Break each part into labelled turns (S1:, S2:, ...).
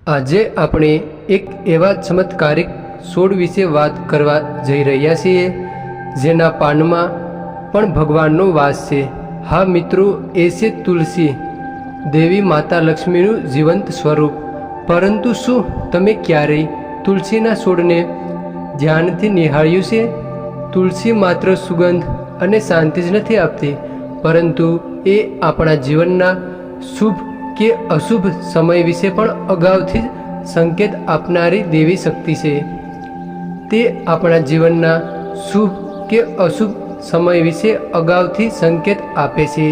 S1: આજે આપણે એક એવા ચમત્કારિક છોડ વિશે વાત કરવા જઈ રહ્યા છીએ જેના પાનમાં પણ ભગવાનનો વાસ છે। હા મિત્રો, એ છે તુલસી, દેવી માતા લક્ષ્મીનું જીવંત સ્વરૂપ। પરંતુ શું તમે ક્યારેય તુલસીના છોડને ધ્યાનથી નિહાળ્યું છે? તુલસી માત્ર સુગંધ અને શાંતિ જ નથી આપતી, પરંતુ એ આપણા જીવનના શુભ કે અશુભ સમય વિશે પણ અગાઉથી જ સંકેત આપનારી દેવી શક્તિ છે। તે આપણા જીવનના શુભ કે અશુભ સમય વિશે અગાઉથી સંકેત આપે છે,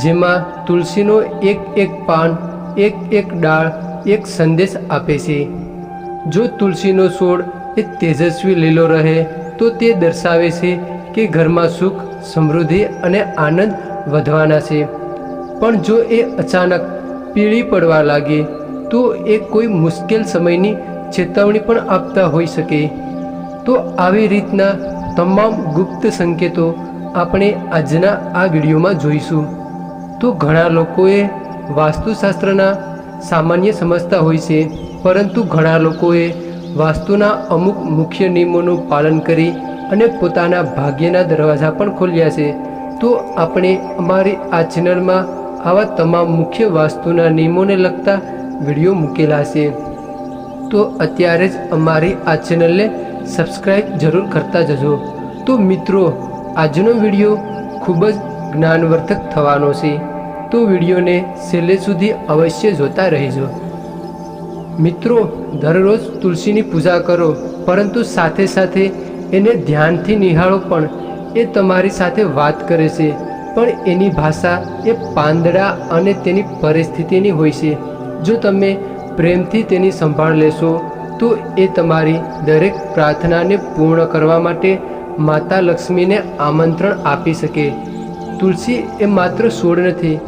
S1: જેમાં તુલસીનો એક એક પાન, એક એક ડાળ એક સંદેશ આપે છે। જો તુલસીનો છોડ એ તેજસ્વી લીલો રહે તો તે દર્શાવે છે કે ઘરમાં સુખ, સમૃદ્ધિ અને આનંદ વધવાના છે। પણ જો એ અચાનક પીળી પડવા લાગે તો એ કોઈ મુશ્કેલ સમયની ચેતવણી પણ આપતા હોઈ શકે। તો આવી રીતના તમામ ગુપ્ત સંકેતો આપણે આજના આ વિડીયોમાં જોઈશું। તો ઘણા લોકોએ વાસ્તુશાસ્ત્રના સામાન્ય સમજતા હોય છે, પરંતુ ઘણા લોકોએ વાસ્તુના અમુક મુખ્ય નિયમોનું પાલન કરી અને પોતાના ભાગ્યના દરવાજા પણ ખોલ્યા છે। તો આપણે અમારી આ ચેનલમાં આવા તમામ મુખ્ય વાસ્તુના નિયમોને લગતા વિડીયો મૂકેલા છે, તો અત્યારે જ અમારી આ ચેનલને સબસ્ક્રાઈબ જરૂર કરતા જજો। તો મિત્રો, આજનો વિડીયો ખૂબ જ જ્ઞાનવર્ધક થવાનો છે, તો વિડીયોને છેલ્લે સુધી અવશ્ય જોતા રહેજો। મિત્રો, દરરોજ તુલસીની પૂજા કરો, પરંતુ સાથે સાથે એને ધ્યાનથી નિહાળો પણ। એ તમારી સાથે વાત કરે છે, પણ એની ભાષા એ પાંદડા અને તેની પરિસ્થિતિની હોય છે। જો તમે પ્રેમથી તેની સંભાળ લેશો તો એ તમારી દરેક પ્રાર્થનાને પૂર્ણ કરવા માટે માતા લક્ષ્મીને આમંત્રણ આપી શકે। તુલસી એ માત્ર છોડ નથી,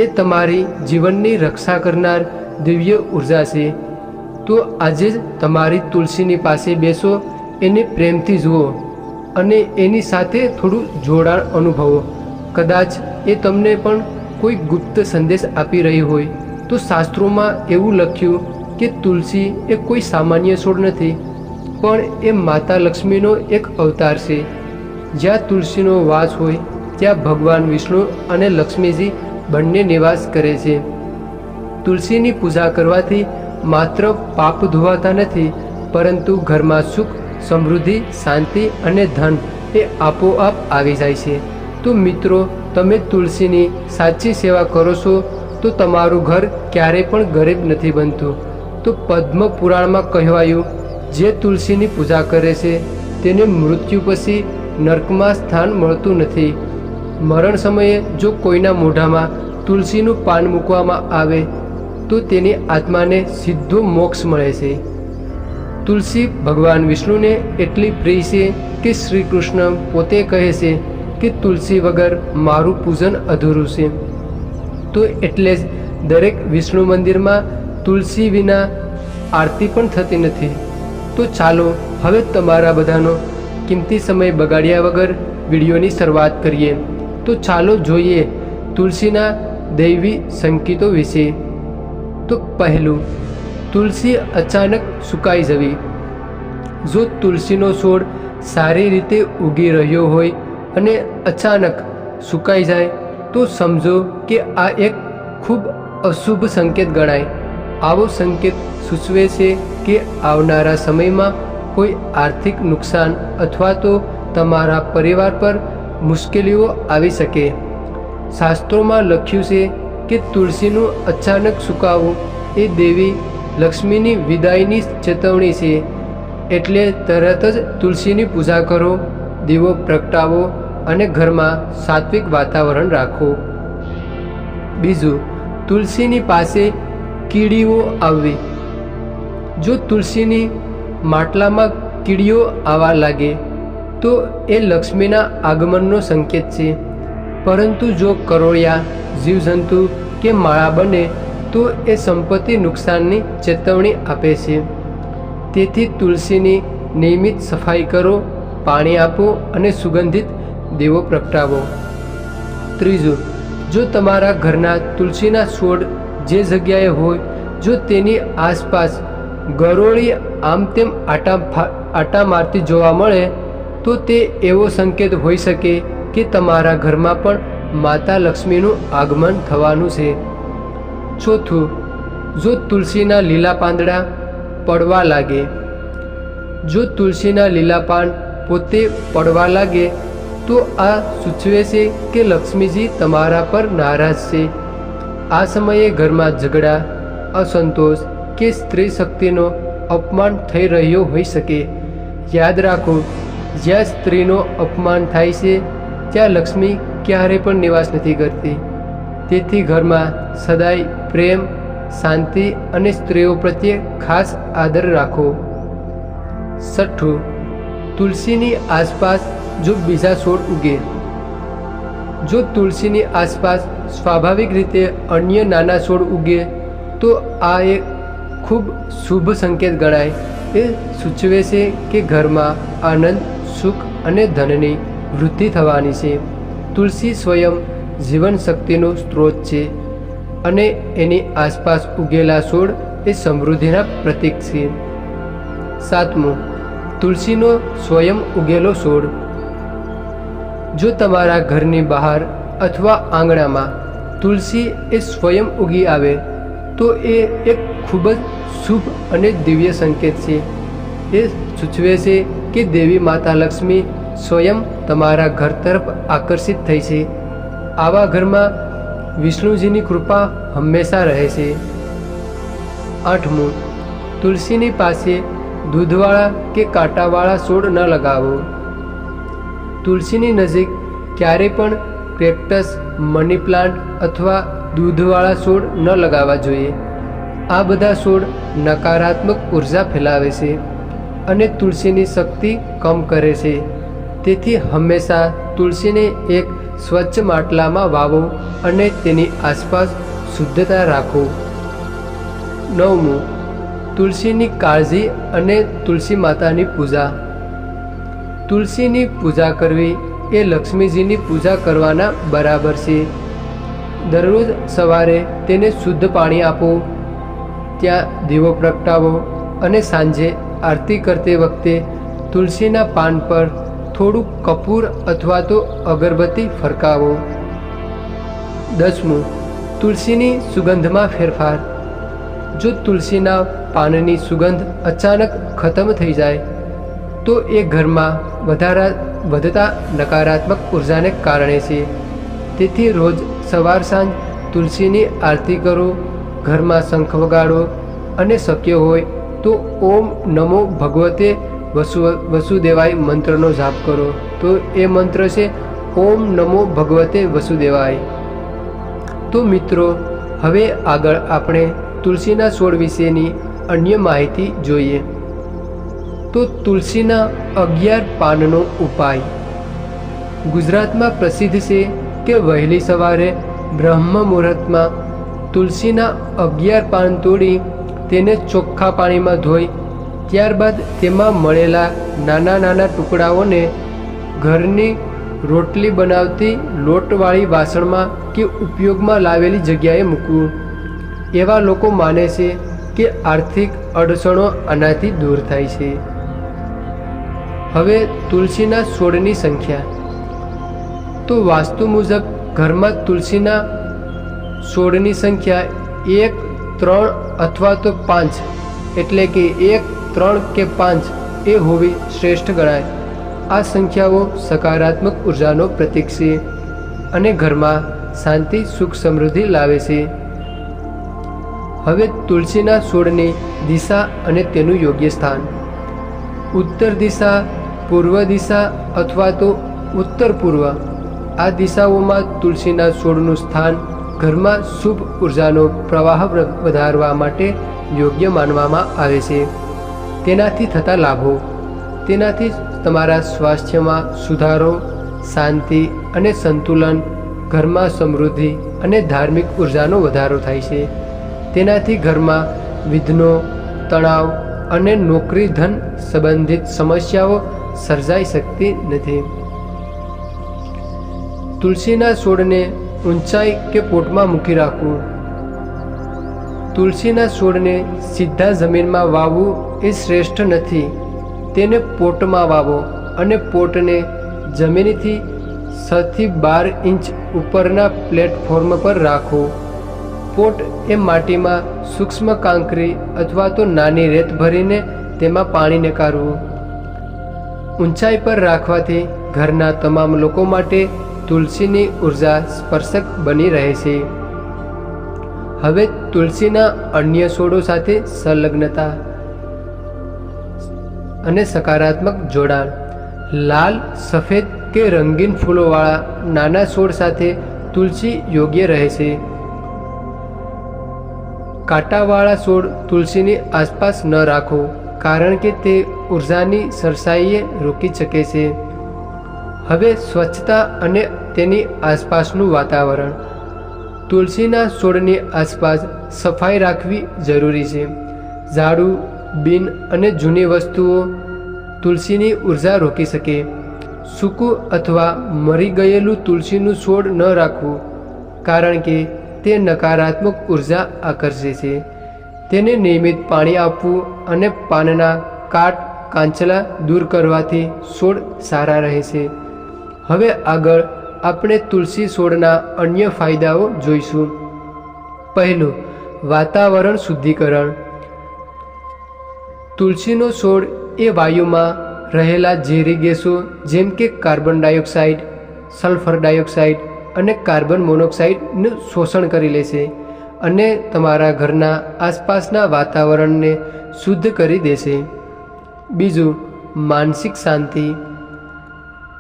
S1: એ તમારી જીવનની રક્ષા કરનાર દિવ્ય ઉર્જા છે। તો આજે જ તમારી તુલસીની પાસે બેસો, એને પ્રેમથી જુઓ અને એની સાથે થોડું જોડાણ અનુભવો। કદાચ એ તમને પણ કોઈ ગુપ્ત સંદેશ આપી રહી હોય। તો શાસ્ત્રોમાં એવું લખ્યું કે તુલસી એ કોઈ સામાન્ય છોડ નથી, પણ એ માતા લક્ષ્મીનો એક અવતાર છે। જ્યાં તુલસીનો વાસ હોય ત્યાં ભગવાન વિષ્ણુ અને લક્ષ્મીજી બંને નિવાસ કરે છે। તુલસીની પૂજા કરવાથી માત્ર પાપ ધોવાતા નથી, પરંતુ ઘરમાં સુખ, સમૃદ્ધિ, શાંતિ અને ધન એ આપોઆપ આવી જાય છે। તો મિત્રો, તમે તુલસીની સાચી સેવા કરો છો તો તમારું ઘર ક્યારેય પણ ગરીબ નથી બનતું। તો પદ્મ પુરાણમાં કહેવાયું, જે તુલસીની પૂજા કરે છે તેને મૃત્યુ પછી નર્કમાં સ્થાન મળતું નથી। મરણ સમયે જો કોઈના મોઢામાં તુલસીનું પાન મૂકવામાં આવે તો તેની આત્માને સીધો મોક્ષ મળે છે। તુલસી ભગવાન વિષ્ણુને એટલી પ્રિય છે કે શ્રી કૃષ્ણ પોતે કહે છે કે તુલસી વગર મારું પૂજન અધૂરું છે। તો એટલે જ દરેક વિષ્ણુ મંદિરમાં તુલસી વિના આરતી પણ થતી નથી। તો ચાલો હવે તમારા બધાનો કિંમતી સમય બગાડ્યા વગર વિડીયોની શરૂઆત કરીએ। તો ચાલો જોઈએ તુલસીના દૈવી સંકેતો વિશે। તો પહેલું, તુલસી અચાનક સુકાઈ જવી। જો તુલસીનો છોડ સારી રીતે ઉગી રહ્યો હોય અને અચાનક સુકાઈ જાય તો સમજો કે આ એક ખૂબ અશુભ સંકેત ગણાય। આવો સંકેત સૂચવે છે કે આવનારા સમયમાં કોઈ આર્થિક નુકસાન અથવા તો તમારા પરિવાર પર મુશ્કેલીઓ આવી શકે। શાસ્ત્રોમાં લખ્યું છે કે તુલસીનું અચાનક સુકાવું એ દેવી લક્ષ્મીની વિદાયની ચેતવણી છે। એટલે તરત જ તુલસીની પૂજા કરો, દીવો પ્રગટાવો અને ઘરમાં સાત્વિક વાતાવરણ રાખો। બીજું, તુલસીની પાસે કીડીઓ આવવી। જો તુલસીની માટલામાં કીડીઓ આવવા લાગે તો એ લક્ષ્મીના આગમનનો સંકેત છે। પરંતુ જો કરોળિયા, જીવજંતુ કે માળા બને તો એ સંપત્તિ નુકસાનની ચેતવણી આપે છે। તેથી તુલસીની નિયમિત સફાઈ કરો, પાણી આપો અને સુગંધિત દીવો પ્રગટાવો। ત્રીજું, જો તમારા ઘરના તુલસીના છોડ જે જગ્યાએ હોય જો તેની આસપાસ ગરોળી આમ તેમ આટા મારતી જોવા મળે તો તે એવો સંકેત હોઈ શકે કે તમારા ઘરમાં પણ માતા લક્ષ્મીનું આગમન થવાનું છે. ચોથું, જો તુલસીના લીલા પાંદડા પડવા લાગે. જો તુલસીના લીલા પાન પોતે પડવા લાગે તો આ સૂચવે છે કે લક્ષ્મીજી તમારા પર નારાજ છે. આ સમયે ઘરમાં ઝઘડા, અસંતોષ કે સ્ત્રી શક્તિનો અપમાન થઈ રહ્યો હોઈ શકે. યાદ રાખો, જ્યાં સ્ત્રીનો અપમાન થાય છે ત્યાં લક્ષ્મી ક્યારે પણ નિવાસ નથી કરતી. તેથી ઘરમાં સદાય પ્રેમ, શાંતિ અને સ્ત્રીઓ પ્રત્યે ખાસ આદર રાખો. છઠ્ઠું, તુલસીની આસપાસ જો બીજા છોડ ઉગે. જો તુલસીની આસપાસ સ્વાભાવિક રીતે અન્ય નાના છોડ ઉગે તો આ એક ખૂબ શુભ સંકેત ગણાય. એ સૂચવે છે કે ઘરમાં આનંદ, સુખ અને ધનની વૃદ્ધિ થવાની છે. તુલસી સ્વયં જીવન શક્તિનો સ્ત્રોત છે અને એની આસપાસ ઉગેલા છોડ એ સમૃદ્ધિના પ્રતીક છે. સાતમું, તુલસીનો સ્વયં ઉગેલો છોડ. જો તમારા ઘરની બહાર અથવા આંગણામાં તુલસી એ સ્વયં ઉગી આવે તો એ એક ખૂબ જ શુભ અને દિવ્ય સંકેત છે. એ સૂચવે છે કે દેવી માતા લક્ષ્મી સ્વયં તમારા ઘર તરફ આકર્ષિત થઈ છે. આવા ઘરમાં વિષ્ણુજીની કૃપા હંમેશા રહે છે. આઠમું, તુલસીની પાસે દૂધવાળા કે કાંટાવાળા છોડ ન લગાવો. તુલસીની નજીક ક્યારેય પણ કેક્ટસ, મની પ્લાન્ટ અથવા દૂધવાળા છોડ ન લગાવવા જોઈએ. આ બધા છોડ નકારાત્મક ઉર્જા ફેલાવે છે અને તુલસીની શક્તિ કમ કરે છે. તેથી હંમેશા તુલસીને એક સ્વચ્છ માટલામાં વાવો અને તેની આસપાસ શુદ્ધતા રાખો. નવમું, તુલસીની કાળજી અને તુલસી માતાની પૂજા. તુલસીની પૂજા કરવી એ લક્ષ્મીજીની પૂજા કરવાના બરાબર છે. દરરોજ સવારે તેને શુદ્ધ પાણી આપો, ત્યાં દીવો પ્રગટાવો અને સાંજે આરતી કરતી વખતે તુલસીના પાન પર થોડું કપૂર અથવા તો અગરબત્તી ફરકાવો. 10મું, તુલસીની સુગંધમાં ફેરફાર. જો તુલસીના પાનની સુગંધ અચાનક ખતમ થઈ જાય તો એ ઘરમાં વધતા નકારાત્મક ઉર્જાને કારણે છે. તેથી રોજ સવાર સાંજ તુલસીની આરતી કરો, ઘરમાં શંખ વગાડો અને શક્ય હોય તો ઓમ નમો ભગવતે વસુદેવાય મંત્રનો જાપ કરો. તો એ મંત્ર છે ઓમ નમો ભગવતે વસુદેવાય. તો મિત્રો, હવે આગળ આપણે તુલસીના છોડ વિશેની અન્ય માહિતી જોઈએ. તો તુલસીના 11 પાનનો ઉપાય. ગુજરાતમાં પ્રસિદ્ધ છે કે વહેલી સવારે બ્રહ્મ મુહૂર્તમાં તુલસીના 11 પાન તોડી તેને ચોખ્ખા પાણીમાં ધોઈ ત્યારબાદ તેમાં મળેલા નાના નાના ટુકડાઓને ઘરની રોટલી બનાવતી લોટવાળી વાસણમાં કે ઉપયોગમાં લાવેલી જગ્યાએ મૂકવું. એવા લોકો માને છે કે આર્થિક અડચણો આનાથી દૂર થાય છે. હવે તુલસીના છોડની સંખ્યા. તો વાસ્તુ મુજબ ઘરમાં તુલસીના છોડની સંખ્યા 1, 3 અથવા તો 5 એટલે કે 1, 3 કે 5 એ હોવી શ્રેષ્ઠ ગણાય. આ સંખ્યાઓ સકારાત્મક ઉર્જાનો પ્રતીક છે અને ઘરમાં શાંતિ, સુખ, સમૃદ્ધિ લાવે છે. હવે તુલસીના છોડની દિશા અને તેનું યોગ્ય સ્થાન. ઉત્તર દિશા, પૂર્વ દિશા અથવા તો ઉત્તર પૂર્વ, આ દિશાઓમાં તુલસીના છોડનું સ્થાન ઘરમાં શુભ ઉર્જાનો પ્રવાહ વધારવા માટે યોગ્ય માનવામાં આવે છે. તેનાથી થતા લાભો. તેનાથી તમારા સ્વાસ્થ્યમાં સુધારો, શાંતિ અને સંતુલન, ઘરમાં સમૃદ્ધિ અને ધાર્મિક ઉર્જાનો વધારો થાય છે. તેનાથી ઘરમાં વિઘ્નો, તણાવ અને નોકરી ધન સંબંધિત સમસ્યાઓ સર્જાઈ શકતી નથી. તુલસીના છોડને ઊંચાઈ કે પોટમાં મૂકી રાખવું. તુલસીના છોડને સીધા જમીનમાં વાવવું એ શ્રેષ્ઠ નથી. તેને પોટમાં વાવો અને પોટને જમીનથી 6 થી 12 ઇંચ ઉપરના પ્લેટફોર્મ પર રાખો. પોટ એ માટીમાં સૂક્ષ્મ કાંકરી અથવા તો નાની રેત ભરીને તેમાં પાણી નકારવું. ઊંચાઈ પર રાખવાથી ઘરના તમામ લોકો માટે તુલસીની ઉર્જા સ્પર્શક બની રહે છે. હવે તુલસીના અન્ય છોડો સાથે સંલગ્નતા અને સકારાત્મક જોડાણ. લાલ, સફેદ કે રંગીન ફૂલોવાળા નાના છોડ સાથે તુલસી યોગ્ય રહે છે. કાંટાવાળા છોડ તુલસીની આસપાસ ન રાખો, કારણ કે તે ઉર્જાની સરસાઈએ રોકી શકે છે. હવે સ્વચ્છતા અને તેની આસપાસનું વાતાવરણ. તુલસીના છોડની આસપાસ સફાઈ રાખવી જરૂરી છે. ઝાડુ, બિન અને જૂની વસ્તુઓ તુલસીની ઉર્જા રોકી શકે. સૂકું અથવા મરી ગયેલું તુલસીનું છોડ ન રાખવું, કારણ કે તે નકારાત્મક ઉર્જા આકર્ષે છે. તેને નિયમિત પાણી આપવું અને પાનના કાંચલા દૂર કરવાથી છોડ સારા રહે છે. હવે આગળ આપણે તુલસી છોડના અન્ય ફાયદાઓ જોઈશું. પહેલું, વાતાવરણ શુદ્ધિકરણ. તુલસીનો છોડ એ વાયુમાં રહેલા ઝેરી ગેસો જેમ કે કાર્બન ડાયોક્સાઇડ, સલ્ફર ડાયોક્સાઇડ અને કાર્બન મોનોક્સાઇડનું શોષણ કરી લે છે અને તમારા ઘરના આસપાસના વાતાવરણને શુદ્ધ કરી દેશે. બીજું, માનસિક શાંતિ.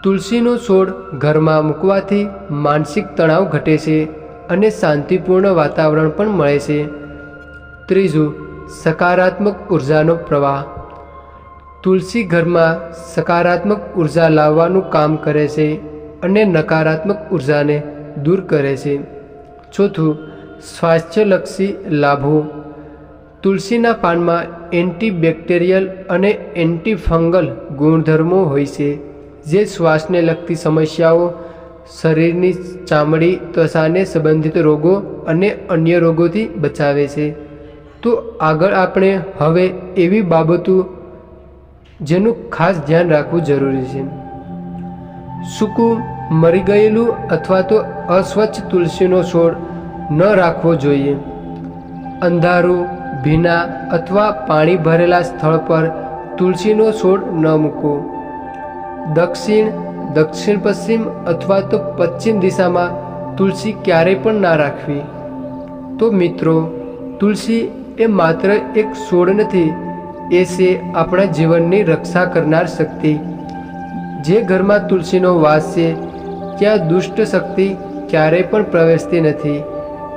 S1: તુલસીનો છોડ ઘરમાં મૂકવાથી માનસિક તણાવ ઘટે છે અને શાંતિપૂર્ણ વાતાવરણ પણ મળે છે. ત્રીજું, સકારાત્મક ઉર્જાનો પ્રવાહ. તુલસી ઘરમાં સકારાત્મક ઉર્જા લાવવાનું કામ કરે છે અને નકારાત્મક ઉર્જાને દૂર કરે છે. ચોથું, સ્વાસ્થ્યલક્ષી લાભો. તુલસીના પાનમાં એન્ટીબેક્ટેરિયલ અને એન્ટીફંગલ ગુણધર્મો હોય છે, જે શ્વાસને લગતી સમસ્યાઓ, શરીરની ચામડી, ત્વચાને સંબંધિત રોગો અને અન્ય રોગોથી બચાવે છે. તો આગળ આપણે હવે એવી બાબતો જેનું ખાસ ધ્યાન રાખવું જરૂરી છે. સૂકું, મરી ગયેલું અથવા તો અસ્વચ્છ તુલસીનો છોડ ન રાખવો જોઈએ. અંધારું, ભીના અથવા પાણી ભરેલા સ્થળ પર તુલસીનો છોડ ન મૂકો. દક્ષિણ પશ્ચિમ અથવા તો પશ્ચિમ દિશામાં તુલસી ક્યારેય પણ ના રાખવી. તો મિત્રો, તુલસી એ માત્ર એક છોડ નથી, એ છે આપણા જીવનની રક્ષા કરનાર શક્તિ. જે ઘરમાં તુલસીનો વાસ છે ત્યાં દુષ્ટ શક્તિ ક્યારેય પણ પ્રવેશતી નથી.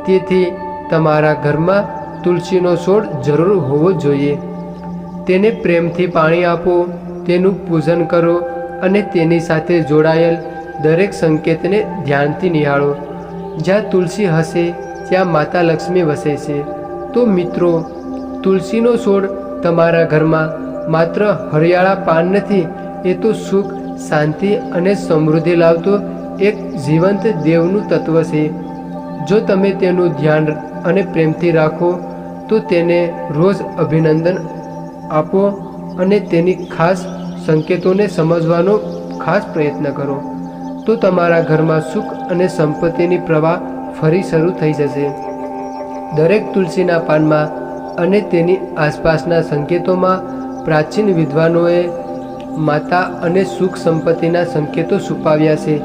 S1: તેથી તમારા ઘરમાં તુલસીનો છોડ જરૂર હોવો જોઈએ. તેને પ્રેમથી પાણી આપો, તેનું પૂજન કરો અને તેની સાથે જોડાયેલ દરેક સંકેતને ધ્યાનથી નિહાળો. જ્યાં તુલસી હશે ત્યાં માતા લક્ષ્મી વસે છે. તો મિત્રો, તુલસીનો છોડ તમારા ઘરમાં માત્ર હરિયાળા પાન નથી, એ તો સુખ, શાંતિ અને સમૃદ્ધિ લાવતો એક જીવંત દેવનું તત્વ છે. જો તમે તેનું ધ્યાન અને પ્રેમથી રાખો તો તેને રોજ અભિનંદન આપો અને તેની ખાસ સંકેતોને સમજવાનો ખાસ પ્રયત્ન કરો. તો તમારા ઘરમાં સુખ અને સંપત્તિની પ્રવાહ ફરી શરૂ થઈ જશે. દરેક તુલસીના પાનમાં અને તેની આસપાસના સંકેતોમાં પ્રાચીન વિદ્વાનોએ માતા અને સુખ સંપત્તિના સંકેતો છુપાવ્યા છે.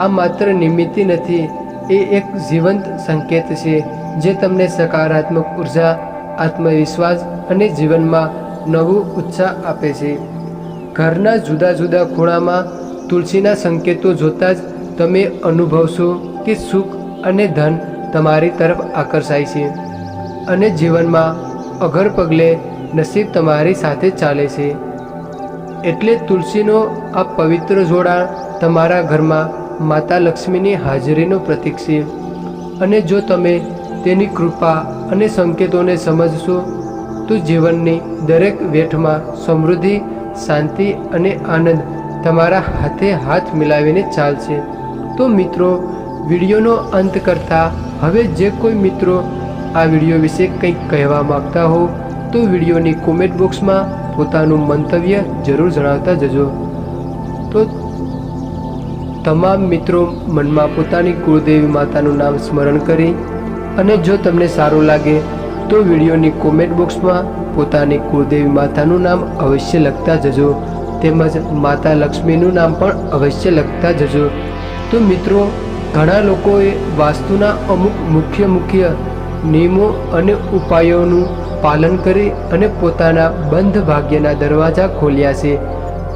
S1: આ માત્ર નિમિત્તિ નથી, એ એક જીવંત સંકેત છે જે તમને સકારાત્મક ઉર્જા, આત્મવિશ્વાસ અને જીવનમાં નવું ઉત્સાહ આપે છે. ઘરના જુદા જુદા ખૂણામાં તુલસીના સંકેતો જોતાં જ તમે અનુભવશો કે સુખ અને ધન તમારી તરફ આકર્ષાય છે અને જીવનમાં અગર પગલે નસીબ તમારી સાથે ચાલે છે. એટલે તુલસીનો આ પવિત્ર જોડાણ તમારા ઘરમાં માતા લક્ષ્મીની હાજરીનું પ્રતીક છે. અને જો તમે તેની કૃપા અને સંકેતોને સમજશો તો જીવનની દરેક વેઠમાં સમૃદ્ધિ, શાંતિ અને આનંદ તમારા હાથે હાથ મિલાવીને ચાલશે. તો મિત્રો, વિડીયોનો અંત કરતાં હવે જે કોઈ મિત્રો આ વિડીયો વિશે કંઈક કહેવા માંગતા હો તો વિડીયોની કોમેન્ટ બોક્સમાં પોતાનું મંતવ્ય જરૂર જણાવતા જજો। તો તમામ મિત્રો મનમાં પોતાની કુળદેવી માતાનું નામ સ્મરણ કરી અને જો તમને સારું લાગે તો વિડીયોની કોમેન્ટ બોક્સમાં પોતાની કુળદેવી માતાનું નામ અવશ્ય લખતા જજો, તેમજ માતા લક્ષ્મીનું નામ પણ અવશ્ય લખતા જજો। તો મિત્રો, ઘણા લોકોએ વાસ્તુના અમુક મુખ્ય નિયમો અને ઉપાયોનું પાલન કરી અને પોતાના બંધ ભાગ્યના દરવાજા ખોલ્યા છે।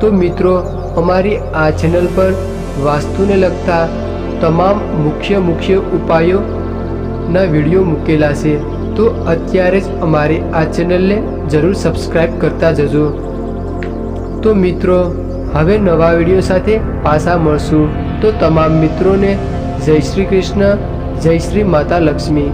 S1: તો મિત્રો, અમારી આ ચેનલ પર વાસ્તુને લગતા તમામ મુખ્ય ઉપાયોના વિડીયો મૂકેલા છે, તો અત્યારે જ અમારી આ ચેનલને જરૂર સબસ્ક્રાઈબ કરતા જજો। તો મિત્રો, હવે નવા વિડીયો સાથે પાછા મળશું। તો તમામ મિત્રોને જય શ્રી કૃષ્ણ, જય શ્રી માતા લક્ષ્મી।